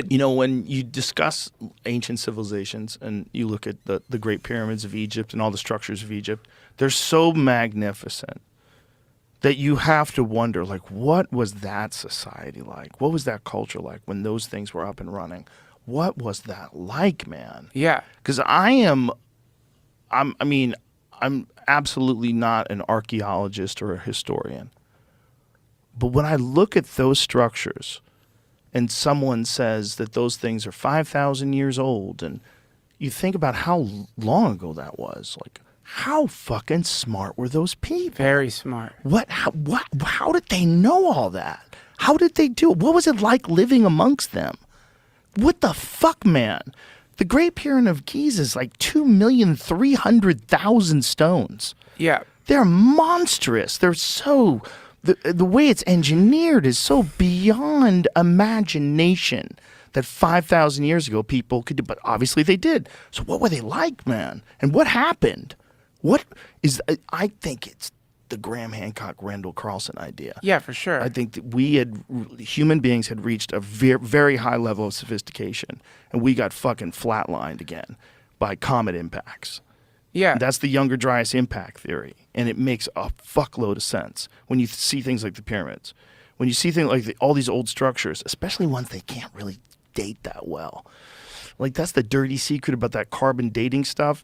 You know, when you discuss ancient civilizations and you look at the Great Pyramids of Egypt and all the structures of Egypt, they're so magnificent that you have to wonder, like, what was that society like? What was that culture like when those things were up and running? What was that like, man? Yeah. Because I'm absolutely not an archaeologist or a historian. But when I look at those structures and someone says that those things are 5,000 years old, and you think about how long ago that was, like, how fucking smart were those people? Very smart. How did they know all that? How did they do it? What was it like living amongst them? What the fuck, man? The Great Pyramid of Giza is like 2,300,000 stones. Yeah. They're monstrous. They're so... The way it's engineered is so beyond imagination that 5,000 years ago people could do, but obviously they did. So what were they like, man? And what happened? I think it's the Graham Hancock, Randall Carlson idea. Yeah, for sure. I think that human beings had reached a very high level of sophistication, and we got fucking flatlined again by comet impacts. Yeah. That's the Younger Dryas impact theory, and it makes a fuckload of sense when you see things like the pyramids. When you see things like all these old structures, especially ones they can't really date that well. Like, that's the dirty secret about that carbon dating stuff.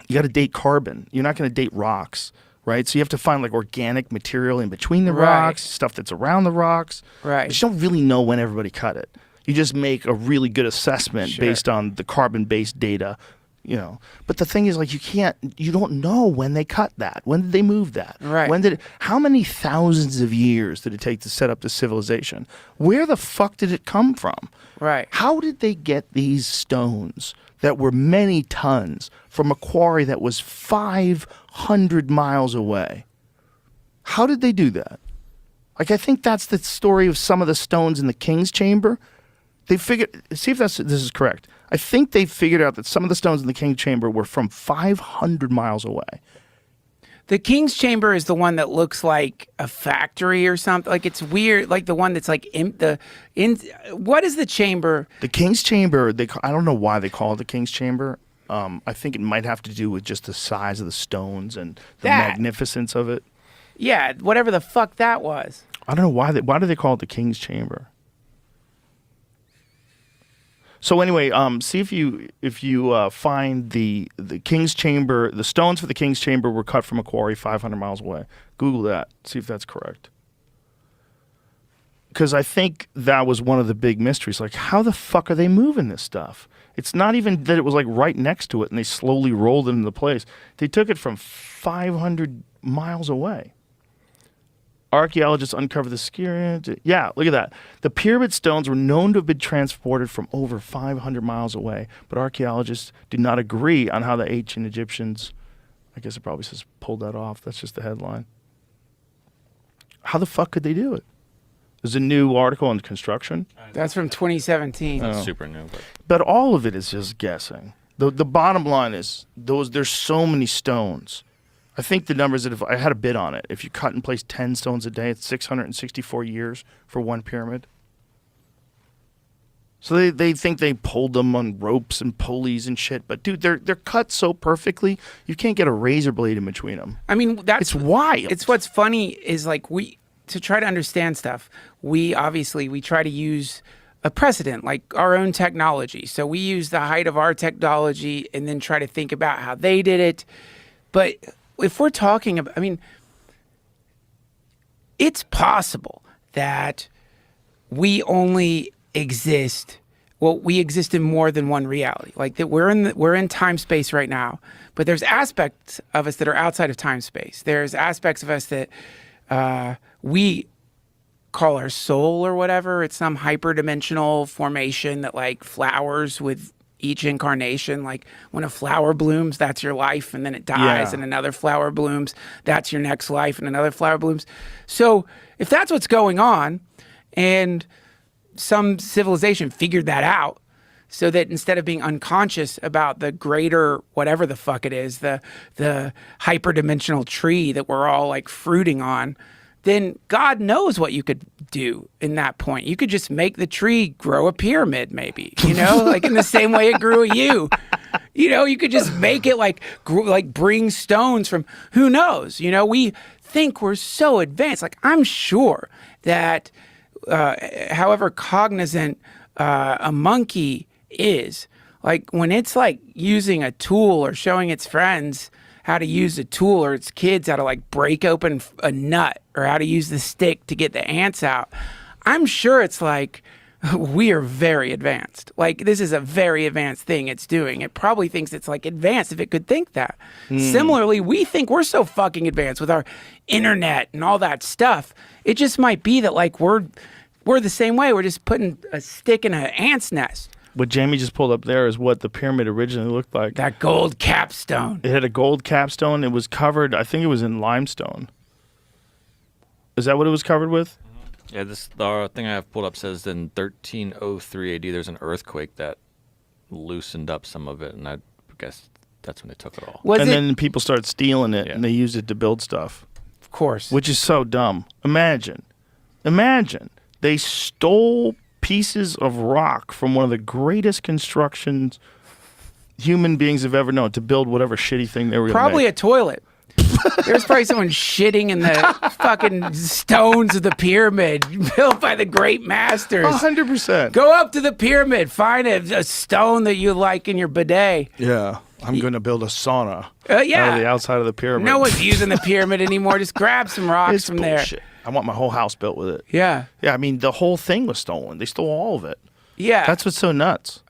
You got to date carbon. You're not going to date rocks, right? So you have to find like organic material in between the rocks, stuff that's around the rocks. Right. But you don't really know when everybody cut it. You just make a really good assessment based on the carbon-based data. You know, but the thing is, like, you don't know when they cut that. When did they move that? Right. How many thousands of years did it take to set up this civilization? Where the fuck did it come from? Right. How did they get these stones that were many tons from a quarry that was 500 miles away? How did they do that? Like, I think that's the story of some of the stones in the King's Chamber. They figured, see if this is correct. I think they figured out that some of the stones in the King's Chamber were from 500 miles away. The King's Chamber is the one that looks like a factory or something. Like, it's weird. Like the one that's like what is the chamber? The King's Chamber, I don't know why they call it the King's Chamber. I think it might have to do with just the size of the stones and the magnificence of it. Yeah, whatever the fuck that was. I don't know why do they call it the King's Chamber? So anyway, see if you find the King's Chamber, the stones for the King's Chamber were cut from a quarry 500 miles away. Google that. See if that's correct. Because I think that was one of the big mysteries. Like, how the fuck are they moving this stuff? It's not even that it was like right next to it and they slowly rolled it into place. They took it from 500 miles away. Archaeologists uncovered the skier. Yeah, look at that. The pyramid stones were known to have been transported from over 500 miles away, but archaeologists do not agree on how the ancient Egyptians, I guess it probably says pulled that off. That's just the headline. How the fuck could they do it? There's a new article on construction. That's from 2017. That's super new. But all of it is just guessing. The bottom line is there's so many stones. I think the numbers that if I had a bid on it, if you cut and place 10 stones a day, it's 664 years for one pyramid. So they think they pulled them on ropes and pulleys and shit, but dude, they're cut so perfectly you can't get a razor blade in between them. I mean, it's wild. It's what's funny is like to try to understand stuff. We try to use a precedent, like our own technology. So we use the height of our technology and then try to think about how they did it. But if we're talking about, I mean, it's possible that we only exist. Well, we exist in more than one reality. Like that, we're in time space right now, but there's aspects of us that are outside of time space. There's aspects of us that we call our soul or whatever. It's some hyperdimensional formation that like flowers with each incarnation. Like when a flower blooms, that's your life, and then it dies, and another flower blooms, that's your next life, and another flower blooms. So if that's what's going on, and some civilization figured that out, so that instead of being unconscious about the greater whatever the fuck it is, the hyperdimensional tree that we're all like fruiting on, then God knows what you could do in that point? You could just make the tree grow a pyramid, maybe, you know, like in the same way it grew a you. You know, you could just make it like bring stones from who knows. You know, we think we're so advanced. Like, I'm sure that however cognizant a monkey is, like when it's like using a tool or showing its friends how to use a tool, or its kids how to like break open a nut, or how to use the stick to get the ants out, I'm sure it's like, we are very advanced. Like, this is a very advanced thing it's doing. It probably thinks it's like advanced if it could think that. Similarly, we think we're so fucking advanced with our internet and all that stuff. It just might be that like we're the same way. We're just putting a stick in an ant's nest. What Jamie just pulled up there is what the pyramid originally looked like. That gold capstone. It had a gold capstone. It was covered, I think it was in limestone. Is that what it was covered with? Yeah, the thing I have pulled up says in 1303 AD there's an earthquake that loosened up some of it, and I guess that's when they took it all. Then people started stealing it, and they used it to build stuff. Of course. Which is so dumb. Imagine. They stole pieces of rock from one of the greatest constructions human beings have ever known to build whatever shitty thing they were going to make. Probably a toilet. There's probably someone shitting in the fucking stones of the pyramid built by the great masters. 100%. Go up to the pyramid, find a stone that you like in your bidet. Yeah. I'm going to build a sauna yeah. out of the outside of the pyramid. No one's using the pyramid anymore. Just grab some rocks It's from bullshit. there. I want my whole house built with it. Yeah. Yeah, I mean, the whole thing was stolen. They stole all of it. Yeah. That's what's so nuts.